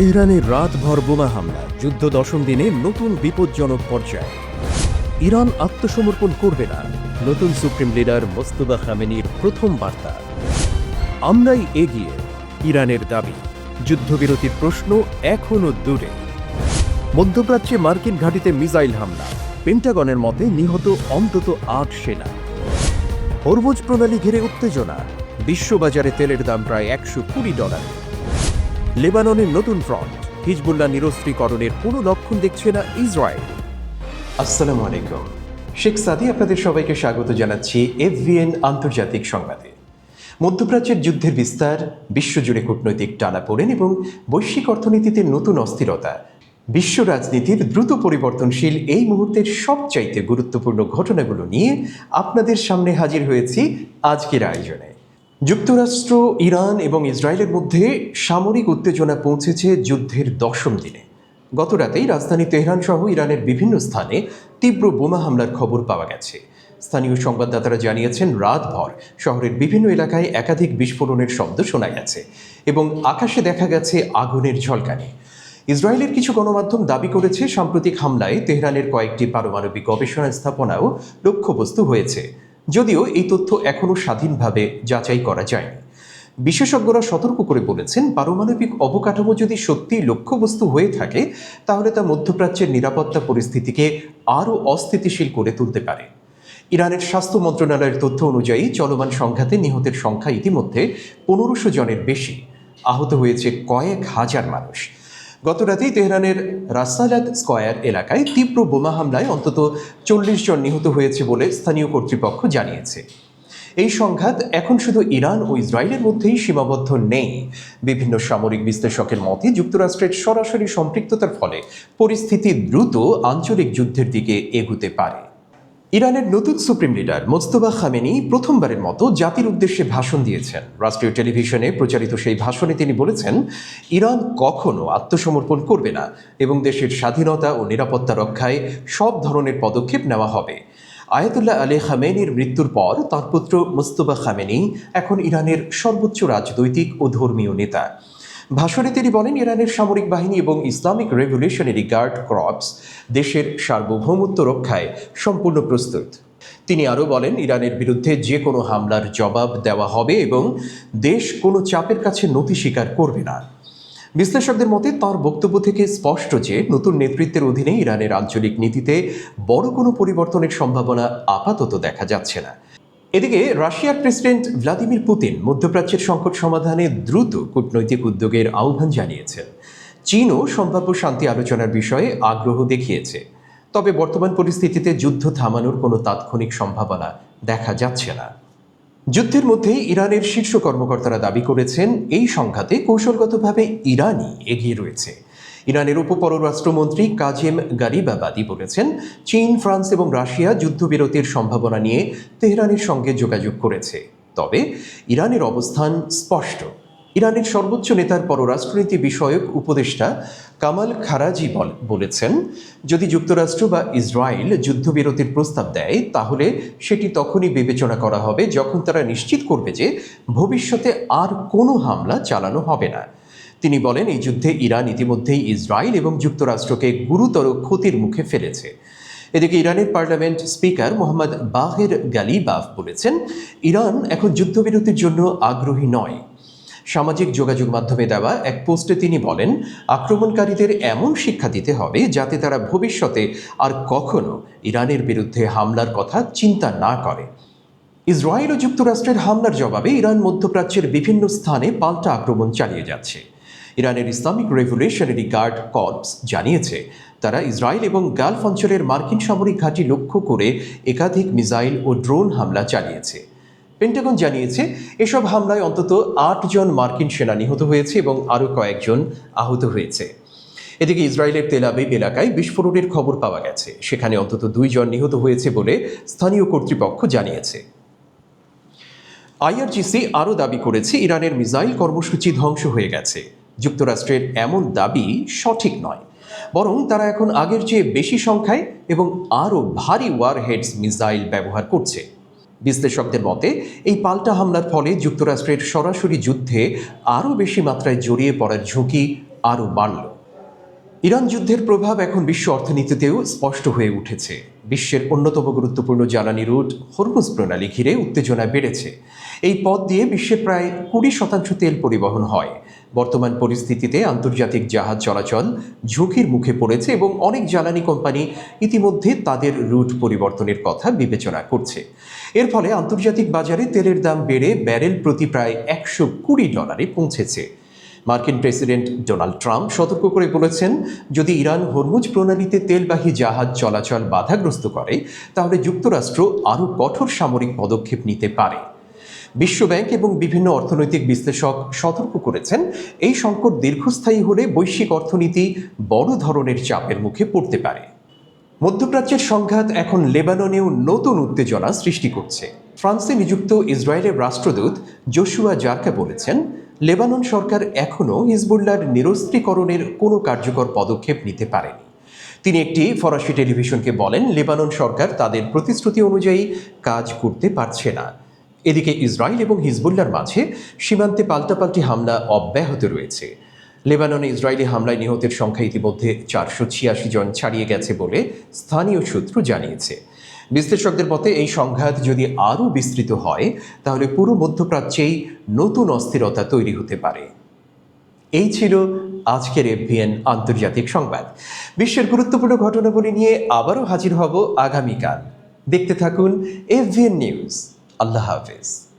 তেহরানের রাতভর বোমা হামলা, যুদ্ধ দশম দিনে নতুন বিপজ্জনক পর্যায়ে। ইরান আত্মসমর্পণ করবে না, নতুন সুপ্রিম লিডার মোস্তফা খামেনির প্রথম বার্তা। আমরাই এগিয়ে, ইরানের দাবি, যুদ্ধবিরতির প্রশ্ন এখনও দূরে। মধ্যপ্রাচ্যে মার্কিন ঘাঁটিতে মিসাইল হামলা, পেন্টাগনের মতে নিহত অন্তত ৮ সেনা। হরমুজ প্রণালী ঘিরে উত্তেজনা, বিশ্ববাজারে তেলের দাম প্রায় $120। লেবাননের নতুন ফ্রন্ট, হিজবুল্লাহ নিরস্ত্রীকরণের কোনো লক্ষণ দেখছে না ইসরায়েল। আসসালামু আলাইকুম, শেখ সাদি আপনাদের সবাইকে স্বাগত জানাচ্ছি FVN আন্তর্জাতিক সংবাদে। মধ্যপ্রাচ্যের যুদ্ধের বিস্তার, বিশ্বজুড়ে কূটনৈতিক টানাপোড়েন এবং বৈশ্বিক অর্থনীতিতে নতুন অস্থিরতা, বিশ্ব রাজনীতির দ্রুত পরিবর্তনশীল এই মুহূর্তের সবচাইতে গুরুত্বপূর্ণ ঘটনাগুলো নিয়ে আপনাদের সামনে হাজির হয়েছি আজকের আয়োজনে। যুক্তরাষ্ট্র, ইরান এবং ইসরায়েলের মধ্যে সামরিক উত্তেজনা পৌঁছেছে যুদ্ধের দশম দিনে। গত রাতেই রাজধানী তেহরান সহ ইরানের বিভিন্ন স্থানে তীব্র বোমা হামলার খবর পাওয়া গেছে। স্থানীয় সংবাদদাতারা জানিয়েছেন, রাতভর শহরের বিভিন্ন এলাকায় একাধিক বিস্ফোরণের শব্দ শোনা গেছে এবং আকাশে দেখা গেছে আগুনের ঝলকানি। ইসরায়েলের কিছু গণমাধ্যম দাবি করেছে, সাম্প্রতিক হামলায় তেহরানের কয়েকটি পারমাণবিক গবেষণা স্থাপনাও লক্ষ্যবস্তু হয়েছে, যদিও এই তথ্য এখনও স্বাধীনভাবে যাচাই করা যায়নি। বিশেষজ্ঞরা সতর্ক করে বলেছেন, পারমাণবিক অবকাঠামো যদি সত্যিই লক্ষ্যবস্তু হয়ে থাকে, তাহলে তা মধ্যপ্রাচ্যের নিরাপত্তা পরিস্থিতিকে আরও অস্থিতিশীল করে তুলতে পারে। ইরানের স্বাস্থ্য মন্ত্রণালয়ের তথ্য অনুযায়ী চলমান সংঘাতে নিহতের সংখ্যা ইতিমধ্যে 1500 জনের বেশি, আহত হয়েছে কয়েক হাজার মানুষ। গত রাতেই তেহরানের রাসালাত স্কয়ার এলাকায় তীব্র বোমা হামলায় অন্তত 40 জন নিহত হয়েছে বলে স্থানীয় কর্তৃপক্ষ জানিয়েছে। এই সংঘাত এখন শুধু ইরান ও ইসরায়েলের মধ্যেই সীমাবদ্ধ নেই। বিভিন্ন সামরিক বিশ্লেষকের মতে, যুক্তরাষ্ট্রের সরাসরি সম্পৃক্ততার ফলে পরিস্থিতি দ্রুত আঞ্চলিক যুদ্ধের দিকে এগুতে পারে। ইরানের নতুন সুপ্রিম লিডার মোস্তফা খামেনি প্রথমবারের মতো জাতির উদ্দেশ্যে ভাষণ দিয়েছেন। রাষ্ট্রীয় টেলিভিশনে প্রচারিত সেই ভাষণে তিনি বলেছেন, ইরান কখনো আত্মসমর্পণ করবে না এবং দেশের স্বাধীনতা ও নিরাপত্তা রক্ষায় সব ধরনের পদক্ষেপ নেওয়া হবে। আয়াতুল্লাহ আলী খামেনির মৃত্যুর পর তাঁর পুত্র মোস্তফা খামেনি এখন ইরানের সর্বোচ্চ রাজনৈতিক ও ধর্মীয় নেতা। ভাষণে তিনি বলেন, ইরানের সামরিক বাহিনী এবং ইসলামিক রেভলিউশনারি গার্ড কর্পস দেশের সার্বভৌমত্ব রক্ষায় সম্পূর্ণ প্রস্তুত। তিনি আরও বলেন, ইরানের বিরুদ্ধে যে কোনো হামলার জবাব দেওয়া হবে এবং দেশ কোনো চাপের কাছে নতি স্বীকার করবে না। বিশ্লেষকদের মতে, তাঁর বক্তব্য থেকে স্পষ্ট যে নতুন নেতৃত্বের অধীনে ইরানের আঞ্চলিক নীতিতে বড় কোনো পরিবর্তনের সম্ভাবনা আপাতত দেখা যাচ্ছে না। এদিকে রাশিয়ার প্রেসিডেন্ট ভ্লাদিমির পুতিন মধ্যপ্রাচ্যের সংকট সমাধানে দ্রুত কূটনৈতিক উদ্যোগের আহ্বান জানিয়েছেন। চীনও সম্ভাব্য শান্তি আলোচনার বিষয়ে আগ্রহ দেখিয়েছে, তবে বর্তমান পরিস্থিতিতে যুদ্ধ থামানোর কোনো তাৎক্ষণিক সম্ভাবনা দেখা যাচ্ছে না। যুদ্ধের মধ্যেই ইরানের শীর্ষ কর্মকর্তারা দাবি করেছেন, এই সংঘাতে কৌশলগতভাবে ইরানই এগিয়ে রয়েছে। ইরানের উপপররাষ্ট্রমন্ত্রী কাজেম গারিবাবাদি বলেছেন, চীন, ফ্রান্স এবং রাশিয়া যুদ্ধবিরতির সম্ভাবনা নিয়ে তেহরানের সঙ্গে যোগাযোগ করেছে, তবে ইরানের অবস্থান স্পষ্ট। ইরানের সর্বোচ্চ নেতার পররাষ্ট্রনীতি বিষয়ক উপদেষ্টা কামাল খারাজি বলেছেন, যদি যুক্তরাষ্ট্র বা ইসরায়েল যুদ্ধবিরতির প্রস্তাব দেয়, তাহলে সেটি তখনই বিবেচনা করা হবে যখন তারা নিশ্চিত করবে যে ভবিষ্যতে আর কোনো হামলা চালানো হবে না। তিনি বলেন, এই যুদ্ধে ইরান ইতিমধ্যেই ইসরায়েল এবং যুক্তরাষ্ট্রকে গুরুতর ক্ষতির মুখে ফেলেছে। এদিকে ইরানের পার্লামেন্ট স্পিকার মোহাম্মদ বাহের গালিবাফ বলেছেন, ইরান এখন যুদ্ধবিরতির জন্য আগ্রহী নয়। সামাজিক যোগাযোগ মাধ্যমে দেওয়া এক পোস্টে তিনি বলেন, আক্রমণকারীদের এমন শিক্ষা দিতে হবে যাতে তারা ভবিষ্যতে আর কখনো ইরানের বিরুদ্ধে হামলার কথা চিন্তা না করে। ইসরায়েল ও যুক্তরাষ্ট্রের হামলার জবাবে ইরান মধ্যপ্রাচ্যের বিভিন্ন স্থানে পাল্টা আক্রমণ চালিয়ে যাচ্ছে। ইরানের ইসলামিক রেভলিউশনারি গার্ড কর্পস জানিয়েছে, তারা ইসরায়েল এবং গালফ অঞ্চলের মার্কিন সামরিক ঘাঁটি লক্ষ্য করে একাধিক মিসাইল ও ড্রোন হামলা চালিয়েছে। পেন্টাগন জানিয়েছে, এসব হামলায় অন্তত 8 জন মার্কিন সেনা নিহত হয়েছে এবং আরও কয়েকজন আহত হয়েছে। এদিকে ইসরায়েলের তেল আবিব এলাকায় বিস্ফোরণের খবর পাওয়া গেছে, সেখানে অন্তত 2 জন নিহত হয়েছে বলে স্থানীয় কর্তৃপক্ষ জানিয়েছে। IRGC আরও দাবি করেছে, ইরানের মিসাইল কর্মসূচি ধ্বংস হয়ে গেছে। যুক্তরাষ্ট্রের এমন দাবি সঠিক নয়, বরং তারা এখন আগের চেয়ে বেশি সংখ্যায় এবং আরও ভারী ওয়ারহেডস মিসাইল ব্যবহার করছে। বিশ্লেষকদের মতে, এই পাল্টা হামলার ফলে যুক্তরাষ্ট্রের সরাসরি যুদ্ধে আরও বেশি মাত্রায় জড়িয়ে পড়ার ঝুঁকি আরও বাড়ল। ইরান যুদ্ধের প্রভাব এখন বিশ্ব অর্থনীতিতেও স্পষ্ট হয়ে উঠেছে। বিশ্বের অন্যতম গুরুত্বপূর্ণ জ্বালানি রুট হরমুজ প্রণালী ঘিরে উত্তেজনা বেড়েছে। এই পথ দিয়ে বিশ্বের প্রায় 20% তেল পরিবহন হয়। বর্তমান পরিস্থিতিতে আন্তর্জাতিক জাহাজ চলাচল ঝুঁকির মুখে পড়েছে এবং অনেক জ্বালানি কোম্পানি ইতিমধ্যে তাদের রুট পরিবর্তনের কথা বিবেচনা করছে। এর ফলে আন্তর্জাতিক বাজারে তেলের দাম বেড়ে ব্যারেল প্রতি প্রায় $120 পৌঁছেছে। মার্কিন প্রেসিডেন্ট ডোনাল্ড ট্রাম্প সতর্ক করে বলেছেন, যদি ইরান হরমুজ প্রণালীতে তেলবাহী জাহাজ চলাচল বাধাগ্রস্ত করে তাহলে যুক্তরাষ্ট্র আরও কঠোর সামরিক পদক্ষেপ নিতে পারে। বিশ্বব্যাংক এবং বিভিন্ন অর্থনৈতিক বিশ্লেষক সতর্ক করেছেন, এই সংকট দীর্ঘস্থায়ী হলে বৈশ্বিক অর্থনীতি বড় ধরনের চাপের মুখে পড়তে পারে। মধ্যপ্রাচ্যের সংঘাত এখন লেবাননেও নতুন উত্তেজনা সৃষ্টি করছে। ফ্রান্সে নিযুক্ত ইসরায়েলের রাষ্ট্রদূত জোশুয়া জারকা বলেছেন, লেবানন সরকার এখনও হিজবুল্লাহর নিরস্ত্রীকরণের কোনো কার্যকর পদক্ষেপ নিতে পারেনি। তিনি একটি ফরাসি টেলিভিশনকে বলেন, লেবানন সরকার তাদের প্রতিশ্রুতি অনুযায়ী কাজ করতে পারছে না। এদিকে ইসরায়েল এবং হিজবুল্লাহর মাঝে সীমান্তে পাল্টাপাল্টি হামলা অব্যাহত রয়েছে। লেবাননে ইসরায়েলি হামলায় নিহতের সংখ্যা ইতিমধ্যে 486 জন ছাড়িয়ে গেছে বলে স্থানীয় সূত্র জানিয়েছে। বিশ্লেষকদের মতে এই সংঘাত যদি আরও বিস্তৃত হয় তাহলে পুরো মধ্যপ্রাচ্যেই নতুন অস্থিরতা তৈরি হতে পারে। এই ছিল আজকের এফবিএন আন্তর্জাতিক সংবাদ। বিশ্বের গুরুত্বপূর্ণ ঘটনাবলী নিয়ে আবারও হাজির হব আগামীকাল। দেখতে থাকুন এফবিএন নিউজ। আল্লাহ হাফেজ।